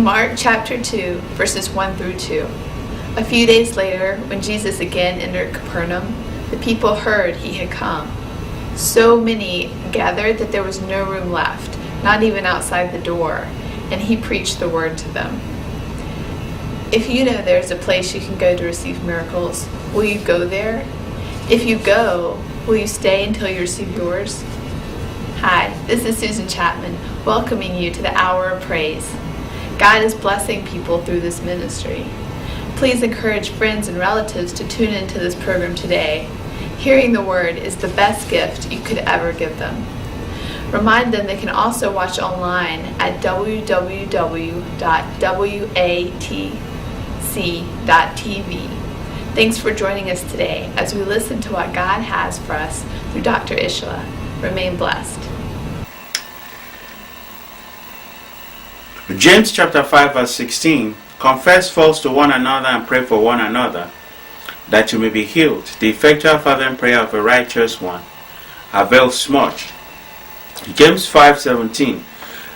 Mark chapter 2, verses 1 through 2. A few days later, when Jesus again entered Capernaum, the people heard he had come. So many gathered that there was no room left, not even outside the door, and he preached the word to them. If you know there's a place you can go to receive miracles, will you go there? If you go, will you stay until you receive yours? Hi, this is Susan Chapman, welcoming you to the Hour of Praise. God is blessing people through this ministry. Please encourage friends and relatives to tune into this program today. Hearing the word is the best gift you could ever give them. Remind them they can also watch online at www.watc.tv. Thanks for joining us today as we listen to what God has for us through Dr. Isola. Remain blessed. James chapter 5 verse 16, confess faults to one another and pray for one another, that you may be healed. The effectual fervent prayer of a righteous one avails much. James 5:17,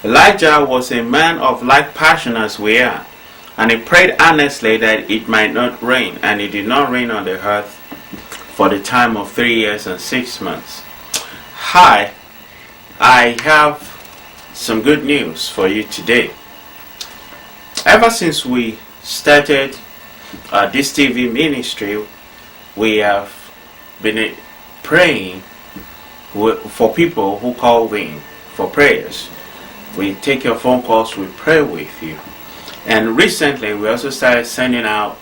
Elijah was a man of like passion as we are, and he prayed earnestly that it might not rain, and it did not rain on the earth for the time of 3 years and 6 months. Hi, I have some good news for you today. Ever since we started this TV ministry, we have been praying for people who call in for prayers. We take your phone calls, we pray with you. And recently we also started sending out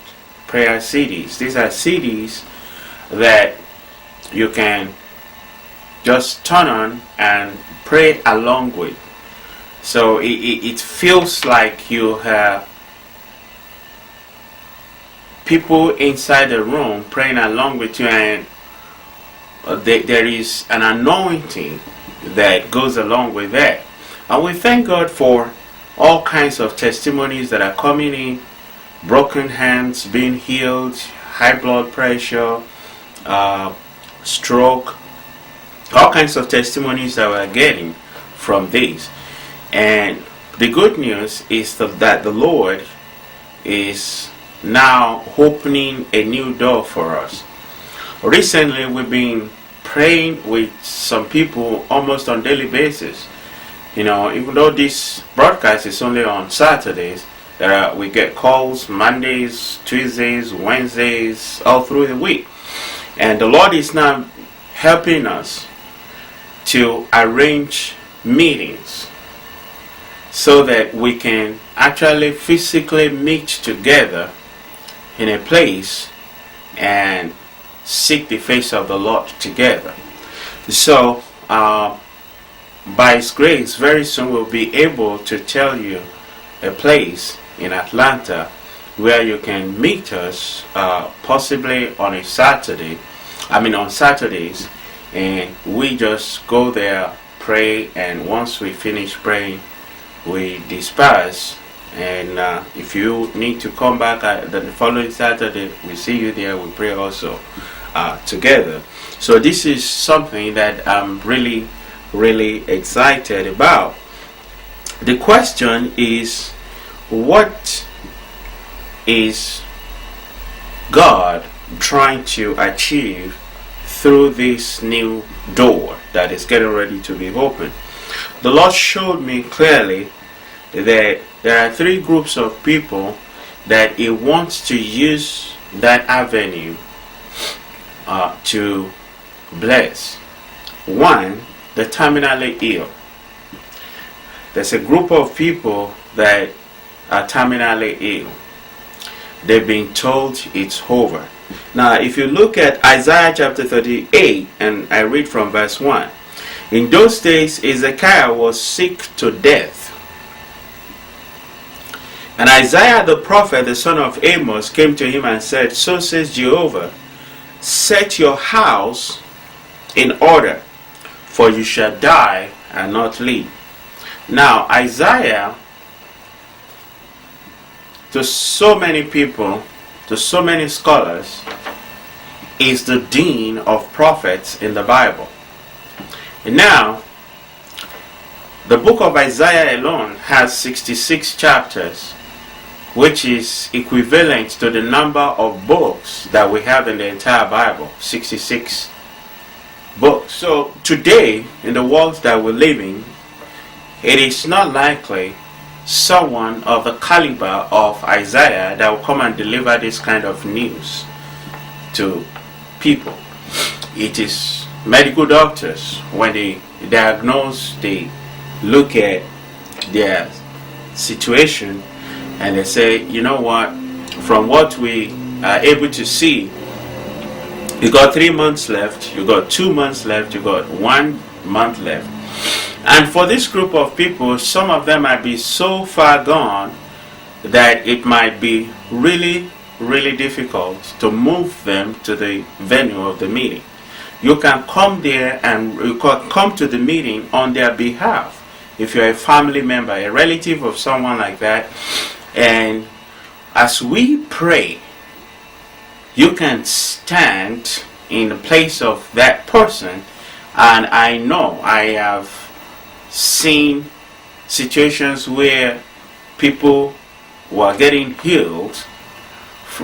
prayer CDs. These are CDs that you can just turn on and pray along with. So it feels like you have people inside the room praying along with you, and there is an anointing that goes along with that. And we thank God for all kinds of testimonies that are coming in: broken hands being healed, high blood pressure, stroke, all kinds of testimonies that we're getting from these. And the good news is that the Lord is now opening a new door for us. Recently we've been praying with some people almost on daily basis. You know, even though this broadcast is only on Saturdays, we get calls Mondays, Tuesdays, Wednesdays, all through the week. And the Lord is now helping us to arrange meetings so that we can actually physically meet together in a place and seek the face of the Lord together. So by His grace, very soon we'll be able to tell you a place in Atlanta where you can meet us, possibly on a Saturday. On Saturdays, and we just go there, pray, and once we finish praying, we disperse. And if you need to come back the following Saturday, we see you there, we pray also together. So this is something that I'm really, really excited about. The question is, what is God trying to achieve through this new door that is getting ready to be opened? The Lord showed me clearly that there are three groups of people that He wants to use that avenue to bless. One, the terminally ill. There's a group of people that are terminally ill. They've been told it's over. Now, if you look at Isaiah chapter 38, and I read from verse 1. In those days, Ezekiel was sick to death. And Isaiah the prophet, the son of Amos, came to him and said, So says Jehovah, set your house in order, for you shall die and not live. Now, Isaiah, to so many people, to so many scholars, is the dean of prophets in the Bible. And now, the book of Isaiah alone has 66 chapters. which is equivalent to the number of books that we have in the entire Bible, 66 books. So today, in the world that we're living, it is not likely someone of the caliber of Isaiah that will come and deliver this kind of news to people. It is medical doctors. When they diagnose, they look at their situation and they say, you know what, from what we are able to see, you got 3 months left, you got 2 months left, you got 1 month left. And for this group of people, some of them might be so far gone that it might be really, really difficult to move them to the venue of the meeting. You can come there and you can come to the meeting on their behalf. If you're a family member, a relative of someone like that, and as we pray, you can stand in the place of that person. And I know I have seen situations where people were getting healed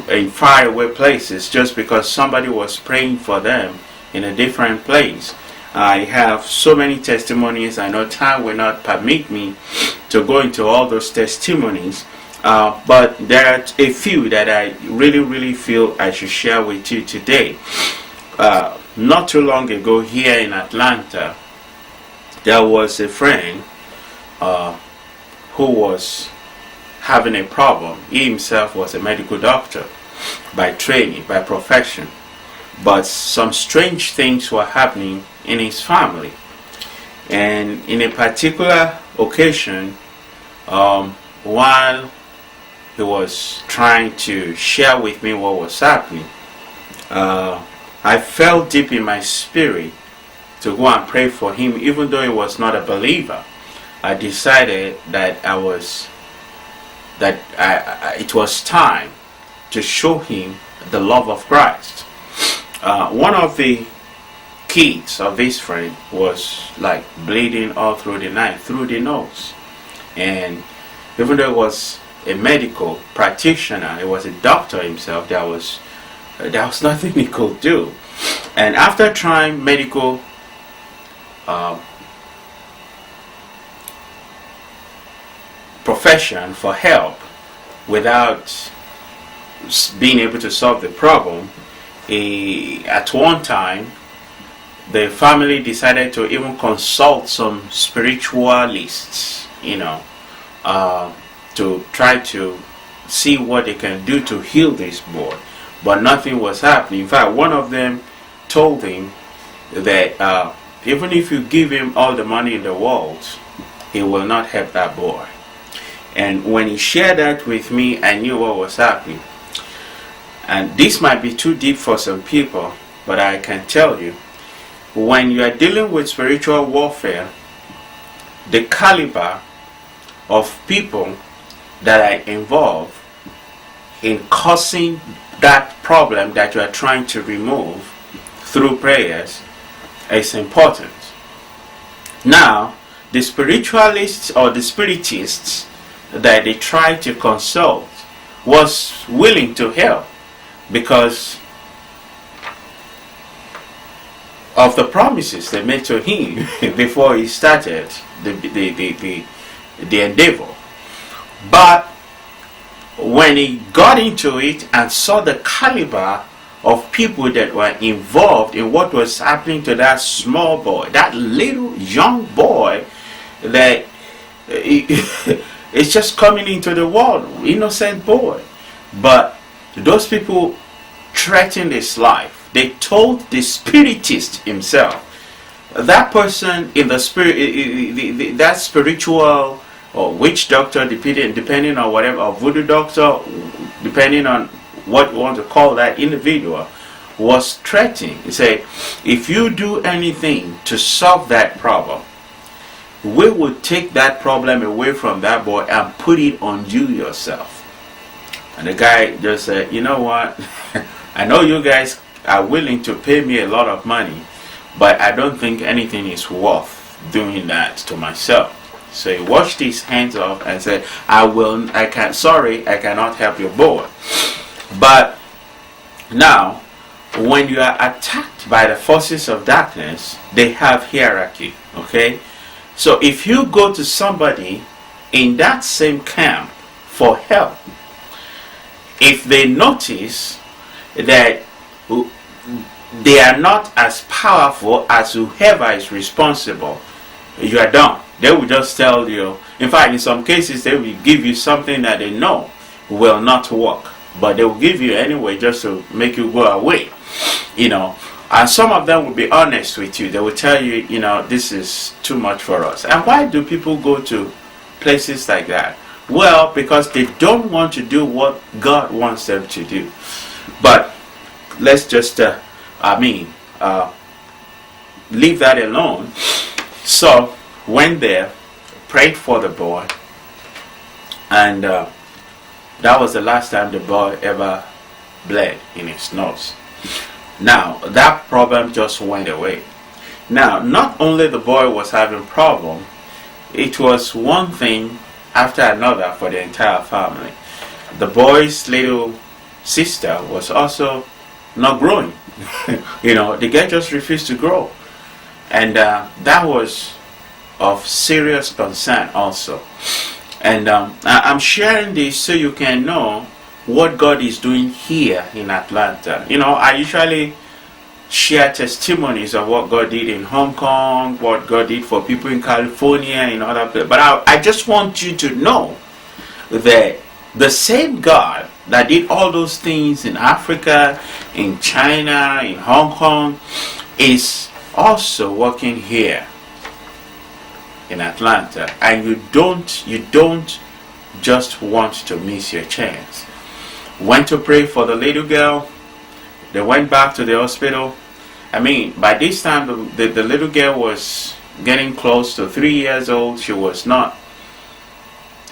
in faraway places just because somebody was praying for them in a different place. I have so many testimonies. I know time will not permit me to go into all those testimonies, but there are a few that I really feel I should share with you today. Not too long ago here in Atlanta, there was a friend who was having a problem. He himself was a medical doctor by training, by profession, but some strange things were happening in his family. And in a particular occasion, while he was trying to share with me what was happening, I felt deep in my spirit to go and pray for him, even though he was not a believer. I decided that it was time to show him the love of Christ. One of the kids of this friend was like bleeding all through the night, through the nose. And even though he was a medical practitioner, he was a doctor himself, there was nothing he could do. And after trying medical profession for help without being able to solve the problem, at one time the family decided to even consult some spiritualists, to try to see what they can do to heal this boy. But nothing was happening. In fact, one of them told him that even if you give him all the money in the world, he will not help that boy. And when he shared that with me, I knew what was happening. And this might be too deep for some people, but I can tell you, when you are dealing with spiritual warfare, the caliber of people that are involved in causing that problem that you are trying to remove through prayers is important. Now, the spiritualists or the spiritists that they tried to consult was willing to help because of the promises they made to him before he started the endeavor. But when he got into it and saw the caliber of people that were involved in what was happening to that small boy, that little young boy that is just coming into the world, innocent boy. But those people threatened his life. They told the spiritist himself, that person in the spirit, that spiritual or witch doctor, depending on whatever, or voodoo doctor, depending on what you want to call that individual, was threatening. He said, if you do anything to solve that problem, we will take that problem away from that boy and put it on you yourself. And the guy just said, you know what, I know you guys are willing to pay me a lot of money, but I don't think anything is worth doing that to myself. So he washed his hands off and said, I cannot help your boy. But now, when you are attacked by the forces of darkness, they have hierarchy, okay? So if you go to somebody in that same camp for help, if they notice that they are not as powerful as whoever is responsible, you are done. They will just tell you. In fact, in some cases, they will give you something that they know will not work, but they will give you anyway just to make you go away. And some of them will be honest with you. They will tell you, this is too much for us. And why do people go to places like that? Well, because they don't want to do what God wants them to do. But let's just, leave that alone. So, went there, prayed for the boy, and that was the last time the boy ever bled in his nose. Now, that problem just went away. Now, not only the boy was having problem, it was one thing after another for the entire family. The boy's little sister was also not growing. The girl just refused to grow. And that was of serious concern also. And I'm sharing this so you can know what God is doing here in Atlanta. I usually share testimonies of what God did in Hong Kong, what God did for people in California, in other places. But I just want you to know that the same God that did all those things in Africa, in China, in Hong Kong, is also working here in Atlanta. And you don't just want to miss your chance. Went to pray for the little girl. They went back to the hospital. By this time the little girl was getting close to 3 years old. She was not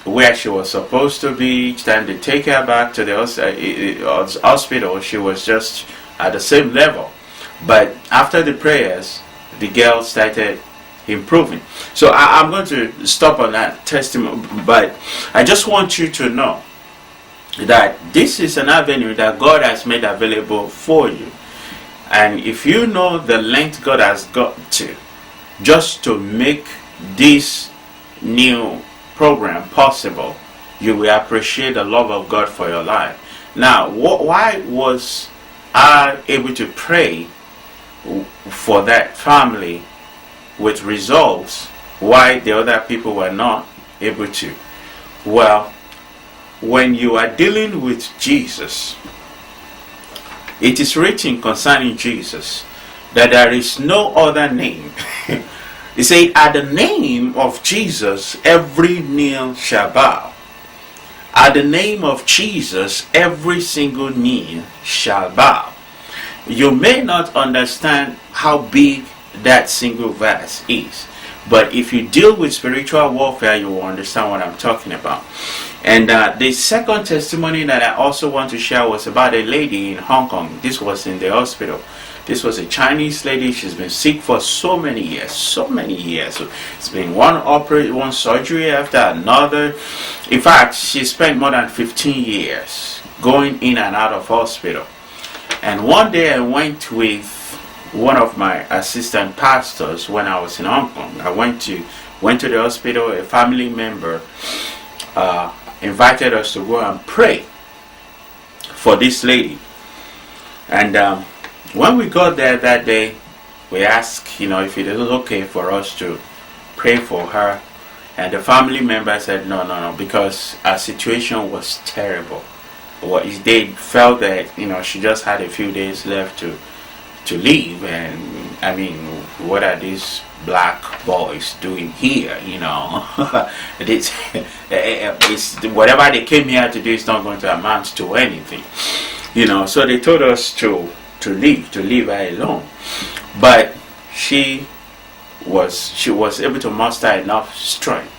where she was supposed to be. Each time they take her back to the hospital, she was just at the same level. But after the prayers, the girl started improving. So I'm going to stop on that testimony, but I just want you to know that this is an avenue that God has made available for you. And if you know the length God has got to just to make this new program possible, you will appreciate the love of God for your life. Now, why was I able to pray for that family with results, why the other people were not able to? Well, when you are dealing with Jesus, it is written concerning Jesus that there is no other name. He said, at the name of Jesus, every knee shall bow. At the name of Jesus, every single knee shall bow. You may not understand how big that single verse is, but if you deal with spiritual warfare, you will understand what I'm talking about. And the second testimony that I also want to share was about a lady in Hong Kong. This was in the hospital. This was a Chinese lady. She's been sick for so many years. So it's been one surgery after another. In fact, she spent more than 15 years going in and out of hospital. And one day I went with one of my assistant pastors when I was in Hong Kong. I went to the hospital. A family member invited us to go and pray for this lady. And when we got there that day, we asked, if it is okay for us to pray for her. And the family member said, no, because our situation was terrible. They felt that, she just had a few days left to leave. And, what are these black boys doing here? It's whatever they came here to do is not going to amount to anything. So they told us to leave her alone. But she was able to muster enough strength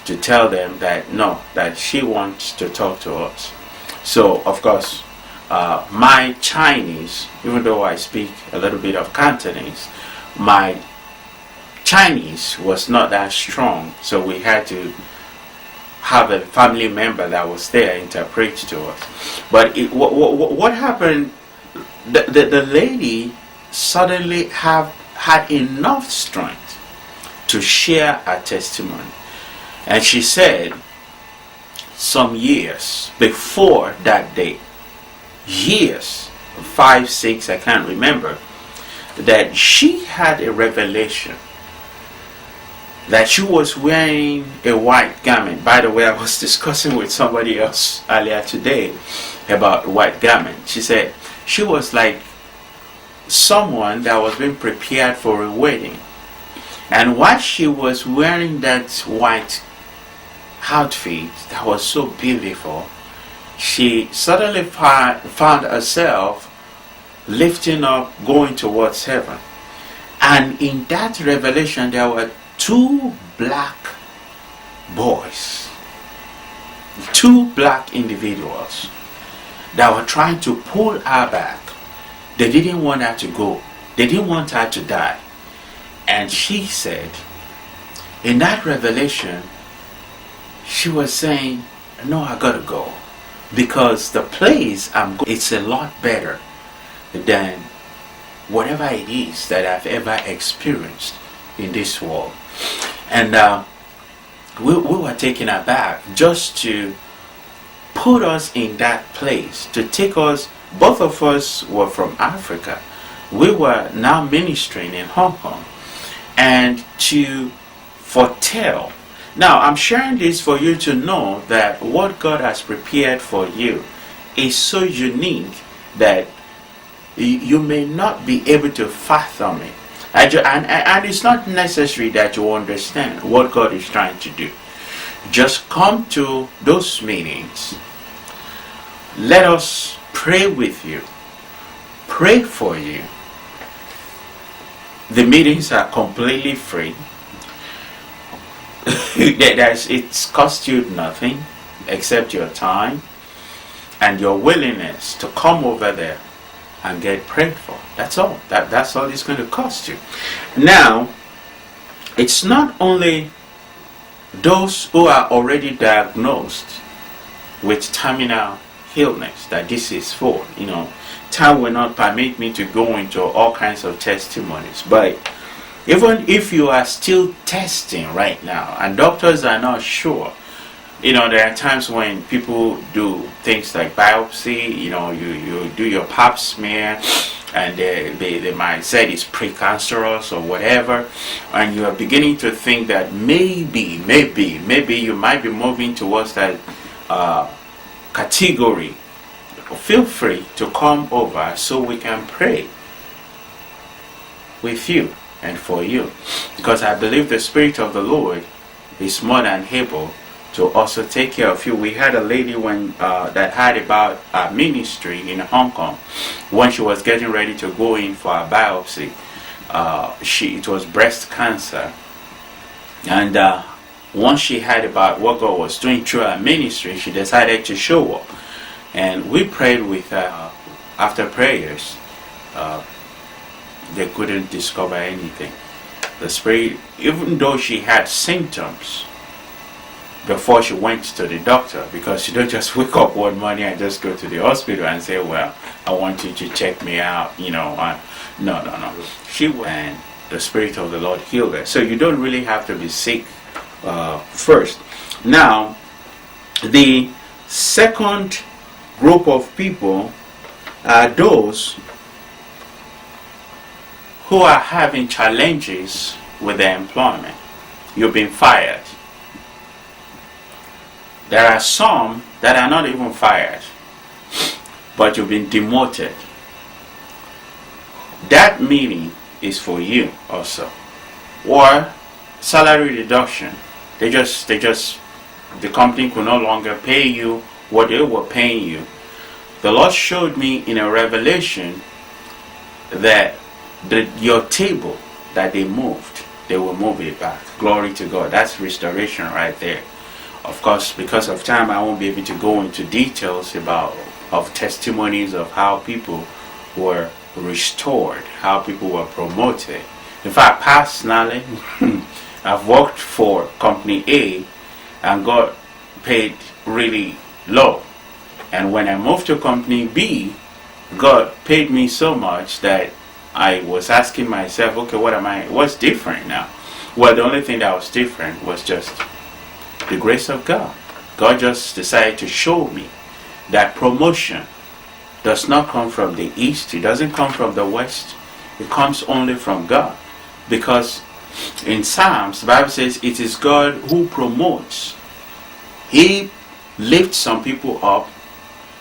to tell them that no, that she wants to talk to us. So of course, my Chinese, even though I speak a little bit of Cantonese, my Chinese was not that strong, so we had to have a family member that was there interpret to us. But what happened? The lady suddenly had enough strength to share her testimony, and she said, some years before that day, years, 5, 6, I can't remember, that she had a revelation that she was wearing a white garment. By the way, I was discussing with somebody else earlier today about white garment. She said she was like someone that was being prepared for a wedding, and while she was wearing that white outfit that was so beautiful, she suddenly found herself lifting up, going towards heaven. And in that revelation, there were 2 black boys, 2 black individuals that were trying to pull her back. They didn't want her to go. They didn't want her to die. And she said, in that revelation, she was saying, no, I gotta go, because the place I'm going, it's a lot better than whatever it is that I've ever experienced in this world. And we were taken aback just to put us in that place, to take us. Both of us were from Africa. We were now ministering in Hong Kong, and to foretell. Now, I'm sharing this for you to know that what God has prepared for you is so unique that you may not be able to fathom it. And it's not necessary that you understand what God is trying to do. Just come to those meetings. Let us pray with you. Pray for you. The meetings are completely free. It's cost you nothing except your time and your willingness to come over there and get prayed for. That's all. That's all it's going to cost you. Now, it's not only those who are already diagnosed with terminal illness that this is for. Time will not permit me to go into all kinds of testimonies, but even if you are still testing right now and doctors are not sure, there are times when people do things like biopsy, you do your pap smear, and they might say it's precancerous or whatever, and you are beginning to think that maybe you might be moving towards that category. Feel free to come over so we can pray with you and for you, because I believe the Spirit of the Lord is more than able to also take care of you. We had a lady that had about a ministry in Hong Kong when she was getting ready to go in for a biopsy. It was breast cancer, and once she heard about what God was doing through her ministry, she decided to show up, and we prayed with her. After prayers, they couldn't discover anything. The Spirit, even though she had symptoms before she went to the doctor, because you don't just wake up one morning and just go to the hospital and say, well, I want you to check me out, no. She went, and the Spirit of the Lord healed her. So you don't really have to be sick first. Now, the second group of people are those who are having challenges with their employment. You've been fired. There are some that are not even fired, but you've been demoted. That meaning is for you also. Or salary reduction. The company could no longer pay you what they were paying you. The Lord showed me in a revelation that your table that they moved, they will move it back. Glory to God. That's restoration right there. Of course, because of time, I won't be able to go into details of testimonies of how people were restored, how people were promoted. In fact, personally, I've worked for company A and got paid really low. And when I moved to company B, God paid me so much that I was asking myself, okay, what's different now? Well, the only thing that was different was just the grace of God. God just decided to show me that promotion does not come from the east, it doesn't come from the west, it comes only from God. Because in Psalms, the Bible says it is God who promotes. He lifts some people up,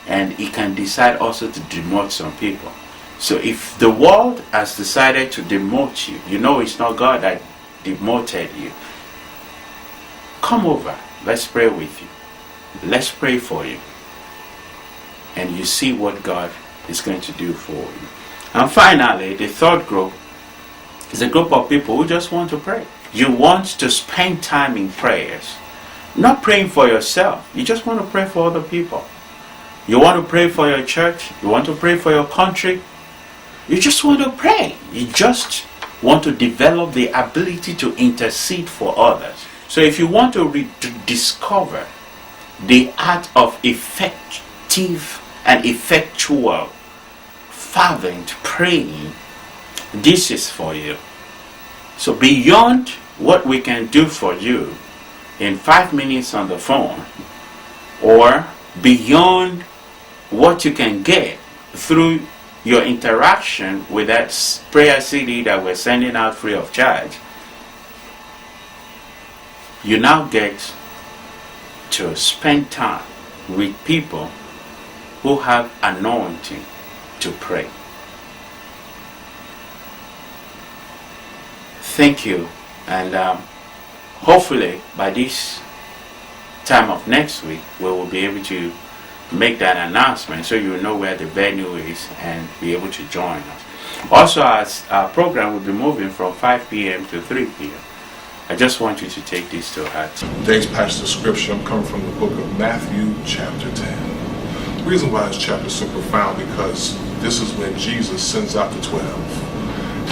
and he can decide also to demote some people. So if the world has decided to demote you, you know it's not God that demoted you. Come over, let's pray with you. Let's pray for you. And you see what God is going to do for you. And finally, the third group is a group of people who just want to pray. You want to spend time in prayers. Not praying for yourself. You just want to pray for other people. You want to pray for your church. You want to pray for your country. You just want to pray. You just want to develop the ability to intercede for others. So if you want to discover the art of effective and effectual fervent praying, this is for you. So beyond what we can do for you in 5 minutes on the phone, or beyond what you can get through your interaction with that prayer CD that we're sending out free of charge, you now get to spend time with people who have anointing to pray. Thank you, and hopefully by this time of next week we will be able to make that announcement so you know where the venue is and be able to join us. Also, as our program will be moving from 5 p.m. to 3 p.m. I just want you to take this to heart. Today's passage of scripture, I'm coming from the book of Matthew, chapter 10. The reason why this chapter is so profound, because this is when Jesus sends out the 12,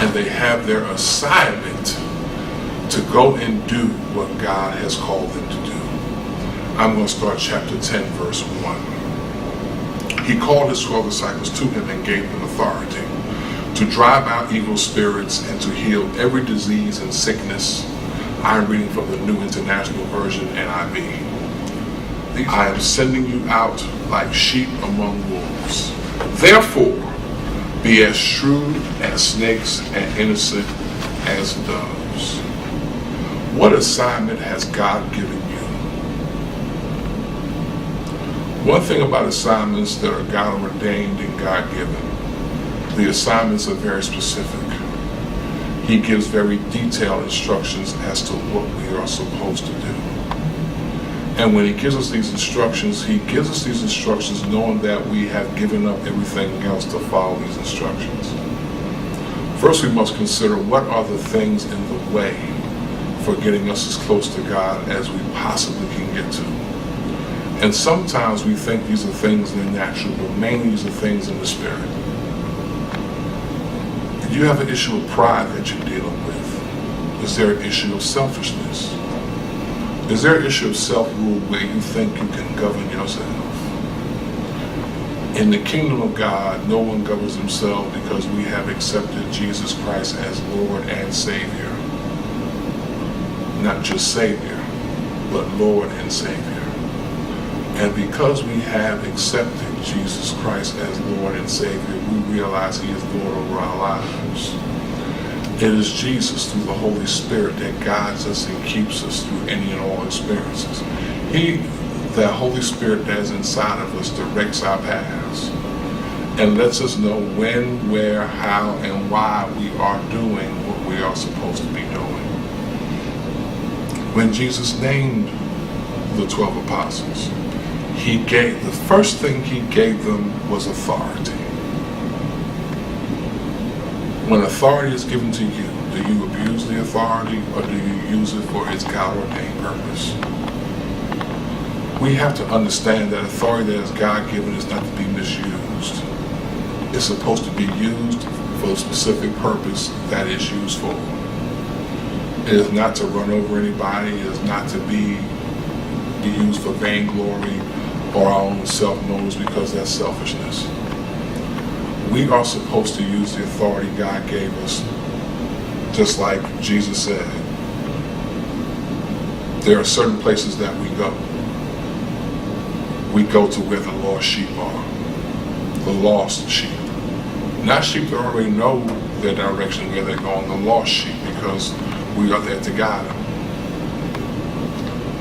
and they have their assignment to go and do what God has called them to do. I'm going to start chapter 10, verse 1. He called his 12 disciples to him and gave them authority to drive out evil spirits and to heal every disease and sickness. I'm reading from the New International Version, NIV. I am sending you out like sheep among wolves. Therefore, be as shrewd as snakes and innocent as doves. What assignment has God given you? One thing about assignments that are God ordained and God given, the assignments are very specific. He gives very detailed instructions as to what we are supposed to do. And when he gives us these instructions, he gives us these instructions knowing that we have given up everything else to follow these instructions. First, we must consider what are the things in the way for getting us as close to God as we possibly can get to. And sometimes we think these are things in the natural, but mainly these are things in the spirit. If you have an issue of pride that you're dealing with, is there an issue of selfishness? Is there an issue of self-rule where you think you can govern yourself? In the kingdom of God, no one governs himself because we have accepted Jesus Christ as Lord and Savior. Not just Savior, but Lord and Savior. And because we have accepted Jesus Christ as Lord and Savior, we realize he is Lord over our lives. It is Jesus through the Holy Spirit that guides us and keeps us through any and all experiences. The Holy Spirit that is inside of us directs our paths and lets us know when, where, how, and why we are doing what we are supposed to be doing. When Jesus named the 12 apostles, the first thing he gave them was authority. When authority is given to you, do you abuse the authority or do you use it for its God-ordained purpose? We have to understand that authority that is God-given is not to be misused. It's supposed to be used for the specific purpose that it's used for. It is not to run over anybody. It is not to be used for vainglory or our own self-motives, because that's selfishness. We are supposed to use the authority God gave us, just like Jesus said. There are certain places that we go. We go to where the lost sheep are. The lost sheep. Not sheep that already know their direction, where they're going, the lost sheep, because we are there to guide them.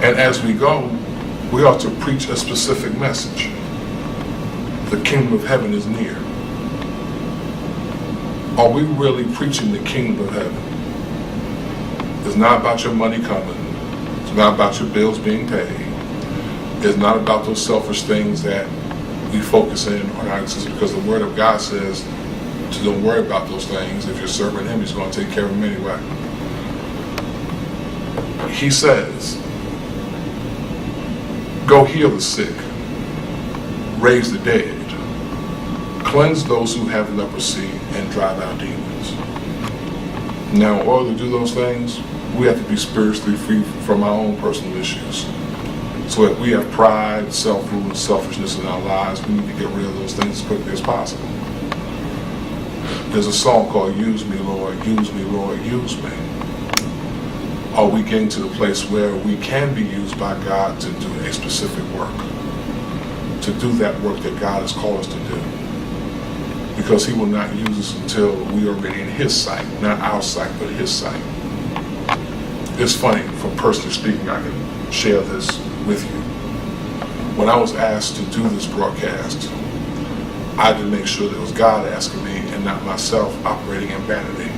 And as we go, we ought to preach a specific message. The kingdom of heaven is near. Are we really preaching the kingdom of heaven? It's not about your money coming. It's not about your bills being paid. It's not about those selfish things that we focus in on our existence, because the Word of God says to don't worry about those things. If you're serving Him, He's going to take care of them anyway. He says, go heal the sick, raise the dead, cleanse those who have leprosy, and drive out demons. Now, in order to do those things, we have to be spiritually free from our own personal issues. So if we have pride, self-rule, and selfishness in our lives, we need to get rid of those things as quickly as possible. There's a song called Use Me, Lord, Use Me, Lord, Use Me. Are we getting to the place where we can be used by God to do a specific work? To do that work that God has called us to do? Because He will not use us until we are ready in His sight. Not our sight, but His sight. It's funny, from personally speaking, I can share this with you. When I was asked to do this broadcast, I had to make sure that it was God asking me and not myself operating in vanity.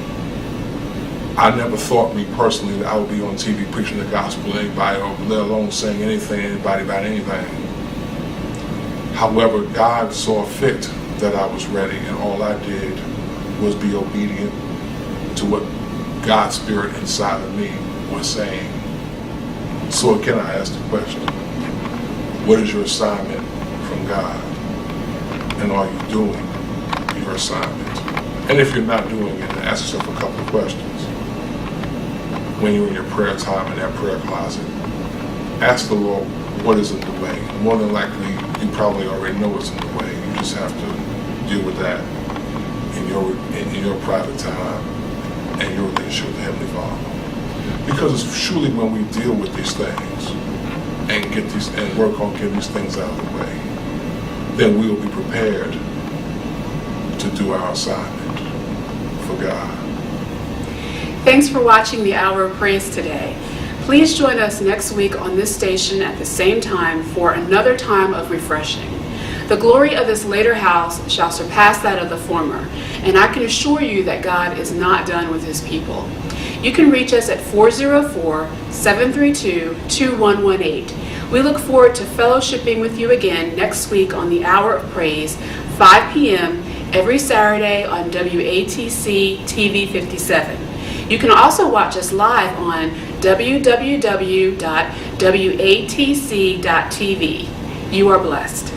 I never thought, me personally, that I would be on TV preaching the gospel to anybody, or let alone saying anything to anybody about anything. However, God saw fit that I was ready, and all I did was be obedient to what God's Spirit inside of me was saying. So again, I ask the question, what is your assignment from God? And are you doing your assignment? And if you're not doing it, ask yourself a couple of questions. When you're in your prayer time in that prayer closet, ask the Lord what is in the way. More than likely, you probably already know what's in the way. You just have to deal with that in your private time and your relationship with the Heavenly Father. Because it's truly when we deal with these things and work on getting these things out of the way, then we will be prepared to do our assignment for God. Thanks for watching the Hour of Praise today. Please join us next week on this station at the same time for another time of refreshing. The glory of this later house shall surpass that of the former, and I can assure you that God is not done with His people. You can reach us at 404-732-2118. We look forward to fellowshipping with you again next week on the Hour of Praise, 5 p.m. every Saturday on WATC TV 57. You can also watch us live on www.watc.tv. You are blessed.